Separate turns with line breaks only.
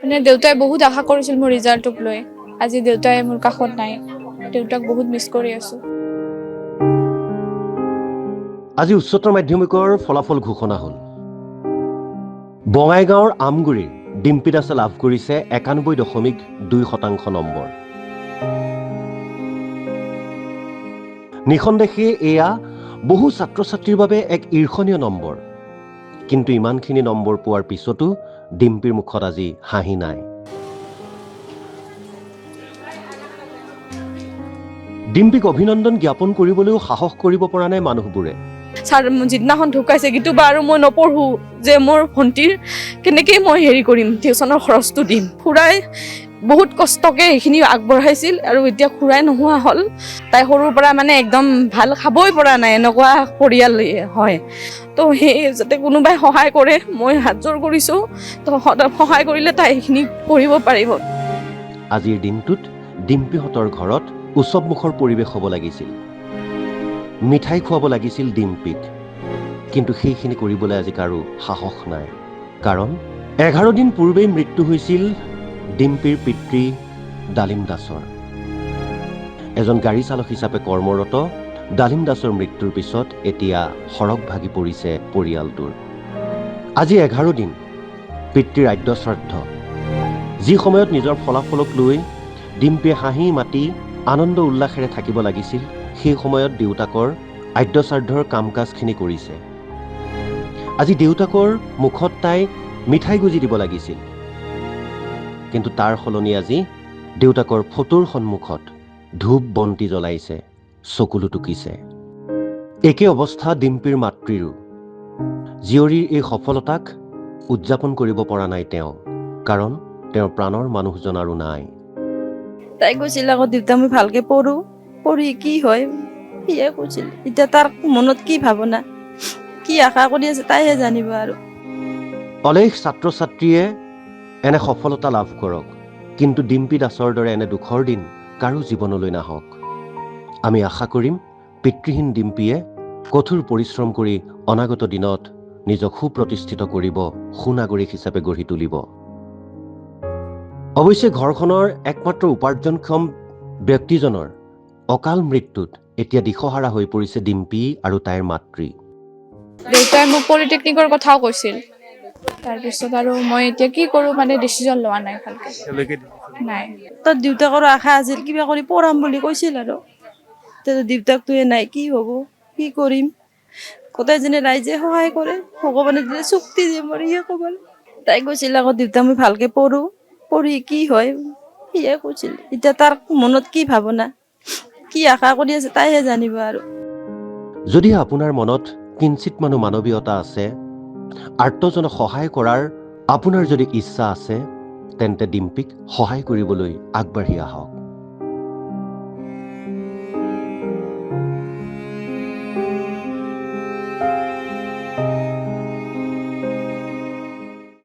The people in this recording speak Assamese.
মানে দেউতাই বহুত আশা কৰিছিল মোৰ ৰিজাল্টটোক লৈ। আজি দেউতাই মোৰ কাষত নাই। দেউতাক বহুত মিছ কৰি আছোঁ।
আজি উচ্চতৰ মাধ্যমিকৰ ফলাফল ঘোষণা হ'ল। বঙাইগাঁৱৰ আমগুৰিৰ ডিম্পী দাসে লাভ কৰিছে 91.2% নম্বৰ। নিঃসন্দেহে এয়া বহু ছাত্ৰ ছাত্ৰীৰ বাবে এক ঈৰ্ষণীয় নম্বৰ। কিন্তু ইমানখিনি নম্বৰ পোৱাৰ পিছতো ডিম্পীৰ মুখত আজি হাঁহি নাই। ডিম্পীক অভিনন্দন জ্ঞাপন কৰিবলৈও সাহস কৰিব পৰা নাই মানুহবোৰে।
ছাৰ যিদিনাখন ঢুকাইছে কিন্তু বাৰু মই নপঢ়োঁ যে মোৰ ভণ্টিৰ কেনেকৈ মই কৰিম, টিউচনৰ খৰচটো দিম। খুৰাই বহুত কষ্টকে সেইখিনি আগবঢ়াইছিল আৰু এতিয়া খুৰাই নোহোৱা হ'ল। তাই সৰুৰ পৰা মানে একদম ভাল খাবই পৰা নাই, এনেকুৱা পৰিয়াল হয়। তো সেই যাতে কোনোবাই সহায় কৰে, মই হাত জোৰ কৰিছোঁ। তো সহায় কৰিলে তাই সেইখিনি পঢ়িব পাৰিব।
আজিৰ দিনটোত ডিম্পীহঁতৰ ঘৰত উৎসৱমুখৰ পৰিৱেশ হ'ব লাগিছিল। মিঠাই খুৱাব লাগিছিল ডিম্পীক। কিন্তু সেইখিনি কৰিবলৈ আজি কাৰো সাহস নাই। কাৰণ 11 দিন পূৰ্বেই মৃত্যু হৈছিল ডিম্পীৰ পিতৃ ডালিম দাসৰ। এজন গাড়ী চালক হিচাপে কৰ্মৰত ডালিম দাসৰ মৃত্যুৰ পিছত এতিয়া সৰগ ভাগি পৰিছে পৰিয়ালটোৰ। আজি 11 দিন পিতৃৰ আদ্য শ্ৰাদ্ধ। যি সময়ত নিজৰ ফলাফলক লৈ ডিম্পীয়ে হাঁহি মাতি আনন্দ উল্লাসেৰে থাকিব লাগিছিল, সেই সময়ত দেউতাকৰ আদ্য শ্ৰাদ্ধৰ কাম কাজখিনি কৰিছে। আজি দেউতাকৰ মুখত তাই মিঠাই গুজি দিব লাগিছিল। কিন্তু তাৰ সলনি আজি দেউতাকৰ ফটোৰ সন্মুখত ধূপ বন্তি জ্বলাইছে, চকুলো টুকিছে। একে অৱস্থা ডিম্পীৰ মাতৃৰো। জীয়ৰীৰ এই সফলতাক উদযাপন কৰিব পৰা নাই তেওঁ, কাৰণ তেওঁৰ প্ৰাণৰ মানুহজন আৰু নাই।
তাই কৈছিল আকৌ দেউতা মই ভালকে পঢ়ি কি হয় সিয়ে কৈছিল। এতিয়া তাৰ মনত কি ভাৱনা, কি আশা কৰি আছে তাইহে জানিব আৰু।
অলেখ ছাত্ৰ ছাত্ৰীয়ে এনে সফলতা লাভ কৰক, কিন্তু ডিম্পী দাসৰ দৰে এনে দুখৰ দিন কাৰো জীৱনলৈ নাহক। আমি আশা কৰিম পিতৃহীন ডিম্পীয়ে কঠোৰ পৰিশ্ৰম কৰি অনাগত দিনত নিজক সুপ্ৰতিষ্ঠিত কৰিব, সুনাগৰিক হিচাপে গঢ়ি তুলিব। অৱশ্যে ঘৰখনৰ একমাত্ৰ উপাৰ্জনক্ষম ব্যক্তিজনৰ অকাল মৃত্যুত এতিয়া দিশহাৰা হৈ পৰিছে ডিম্পী আৰু তাইৰ মাতৃ।
দেউতাই মোক পলিটেকনিকৰ কথাও কৈছিল। তাৰপিছত আৰু মই এতিয়া কি কৰোঁ মানে ডিচিজন লোৱা নাই ভালকৈ। নাই।
তাত দেউতাকৰো আশা আছিল কিবা কৰি পঢ়াম বুলি কৈছিল আৰু। তেতিয়া দেউতাকটোৱে নাই, কি হ'ব কি কৰিম। গোটেইজনে ৰাইজে সহায় কৰে, ভগৱানে দিলে শক্তি দিয়ে মোৰ ইয়ে ক'বলৈ। তাই কৈছিল আকৌ দেউতা মই ভালকে পঢ়ি কি হয় সিয়ে কৈছিল। এতিয়া তাৰ মনত কি ভাৱনা, কি আশা কৰি আছে তাইহে জানিব আৰু।
যদি আপোনাৰ মনত কিঞ্চিত মানৱীয়তা আছে, আৰ্তজনক সহায় কৰাৰ আপোনাৰ যদি ইচ্ছা আছে, তেন্তে ডিম্পীক সহায় কৰিবলৈ আগবাঢ়ি আহক।